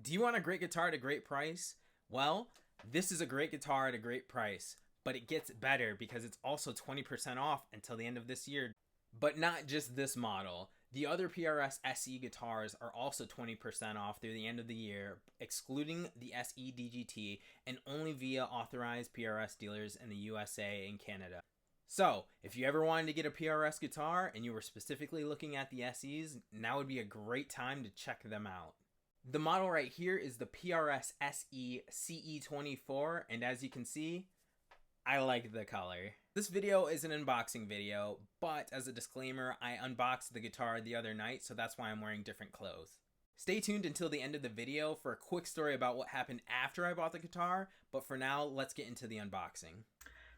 Do you want a great guitar at a great price? Well, this is a great guitar at a great price, but it gets better because it's also 20% off until the end of this year. But not just this model. The other PRS SE guitars are also 20% off through the end of the year, excluding the SE DGT, and only via authorized PRS dealers in the USA and Canada. So, if you ever wanted to get a PRS guitar and you were specifically looking at the SEs, now would be a great time to check them out. The model right here is the PRS SE CE24, and as you can see, I like the color. This video is an unboxing video, but as a disclaimer, I unboxed the guitar the other night, so that's why I'm wearing different clothes. Stay tuned until the end of the video for a quick story about what happened after I bought the guitar, but for now, let's get into the unboxing.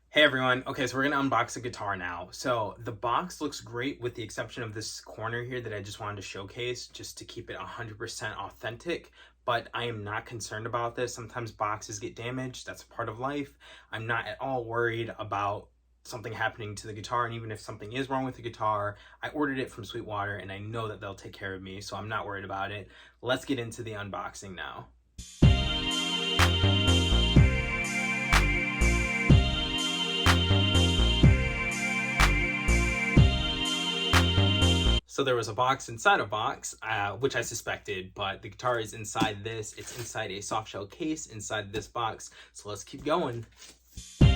Hey everyone, okay, so we're gonna unbox the guitar now. So the box looks great with the exception of this corner here that I just wanted to showcase just to keep it 100% authentic, but I am not concerned about this. Sometimes boxes get damaged, that's a part of life. I'm not at all worried about something happening to the guitar, and even if something is wrong with the guitar, I ordered it from Sweetwater and I know that they'll take care of me, so I'm not worried about it. Let's get into the unboxing now. So there was a box inside a box, which I suspected, but the guitar is inside this. It's inside a soft shell case inside this box. So let's keep going. Here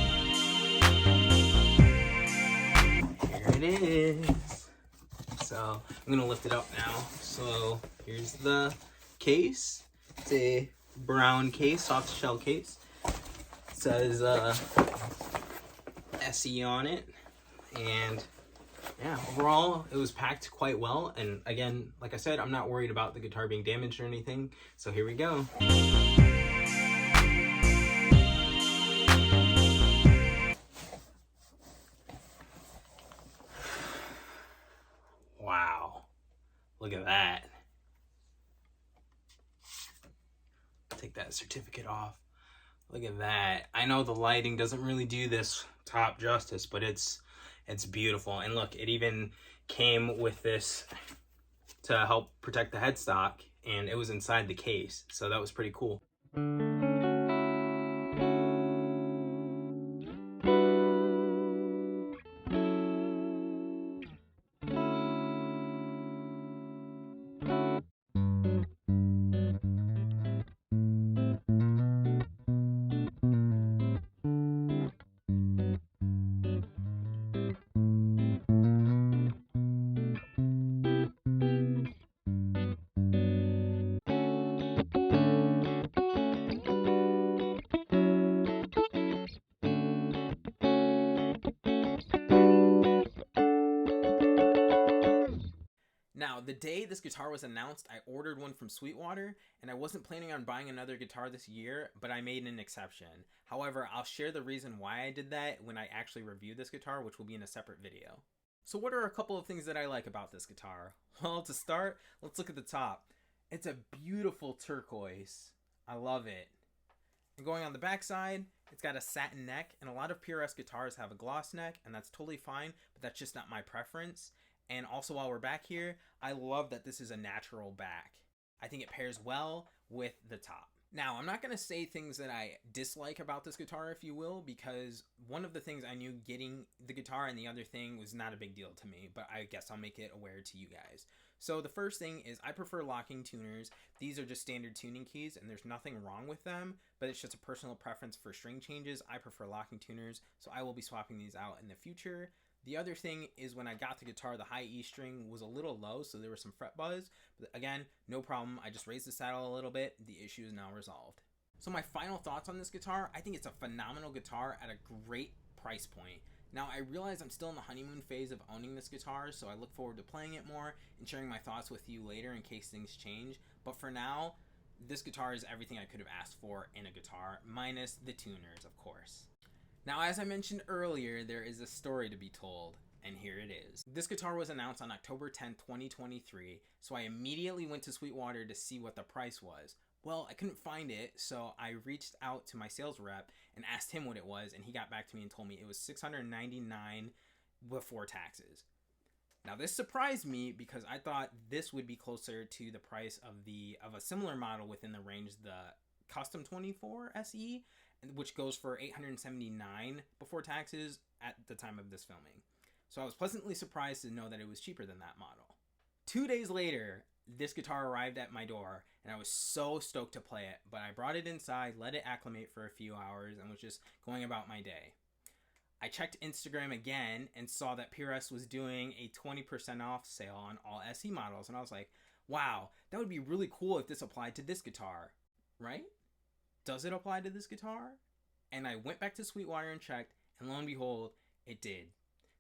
it is. So I'm gonna lift it up now. So here's the case. It's a brown case, soft shell case. It says SE on it, and yeah, overall, it was packed quite well. And again, like I said, I'm not worried about the guitar being damaged or anything. So here we go. Wow. Look at that. Take that certificate off. Look at that. I know the lighting doesn't really do this top justice, but it's beautiful. And look, it even came with this to help protect the headstock, and it was inside the case, so that was pretty cool. Now, the day this guitar was announced, I ordered one from Sweetwater, and I wasn't planning on buying another guitar this year, but I made an exception. However, I'll share the reason why I did that when I actually review this guitar, which will be in a separate video. So what are a couple of things that I like about this guitar? Well, to start, let's look at the top. It's a beautiful turquoise. I love it. And going on the back side, it's got a satin neck, and a lot of PRS guitars have a gloss neck, and that's totally fine, but that's just not my preference. And also, while we're back here, I love that this is a natural back. I think it pairs well with the top. Now, I'm not going to say things that I dislike about this guitar, if you will, because one of the things I knew getting the guitar and the other thing was not a big deal to me, but I guess I'll make it aware to you guys. So the first thing is I prefer locking tuners. These are just standard tuning keys, and there's nothing wrong with them, but it's just a personal preference for string changes. I prefer locking tuners, so I will be swapping these out in the future. The other thing is when I got the guitar, the high E string was a little low, so there was some fret buzz. But again, no problem. I just raised the saddle a little bit. The issue is now resolved. So my final thoughts on this guitar, I think it's a phenomenal guitar at a great price point. Now, I realize I'm still in the honeymoon phase of owning this guitar, so I look forward to playing it more and sharing my thoughts with you later in case things change. But for now, this guitar is everything I could have asked for in a guitar, minus the tuners, of course. Now, as I mentioned earlier, there is a story to be told, and here it is. This guitar was announced on October 10, 2023, so I immediately went to Sweetwater to see what the price was. Well, I couldn't find it, so I reached out to my sales rep and asked him what it was, and he got back to me and told me it was $699 before taxes. Now this surprised me because I thought this would be closer to the price of a similar model within the range, the Custom 24 SE, which goes for $879 before taxes at the time of this filming. So I was pleasantly surprised to know that it was cheaper than that model. 2 days later, this guitar arrived at my door, and I was so stoked to play it, but I brought it inside, let it acclimate for a few hours, and was just going about my day. I checked Instagram again and saw that PRS was doing a 20% off sale on all SE models, and I was like, wow, that would be really cool if this applied to this guitar, right? Does it apply to this guitar? And I went back to Sweetwater and checked, and lo and behold, it did.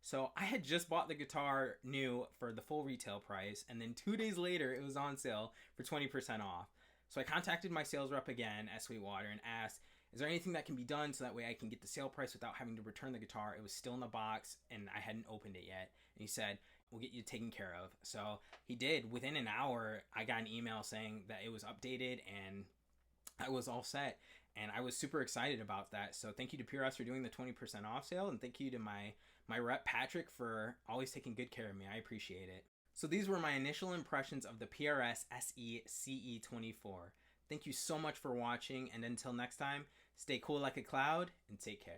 So I had just bought the guitar new for the full retail price, and then 2 days later it was on sale for 20% off. So I contacted my sales rep again at Sweetwater and asked, is there anything that can be done so that way I can get the sale price without having to return the guitar? It was still in the box and I hadn't opened it yet. And he said, we'll get you taken care of. So he did. Within an hour, I got an email saying that it was updated and I was all set. And I was super excited about that. So thank you to PRS for doing the 20% off sale. And thank you to my rep, Patrick, for always taking good care of me. I appreciate it. So these were my initial impressions of the PRS SE CE 24. Thank you so much for watching, and until next time, stay cool like a cloud and take care.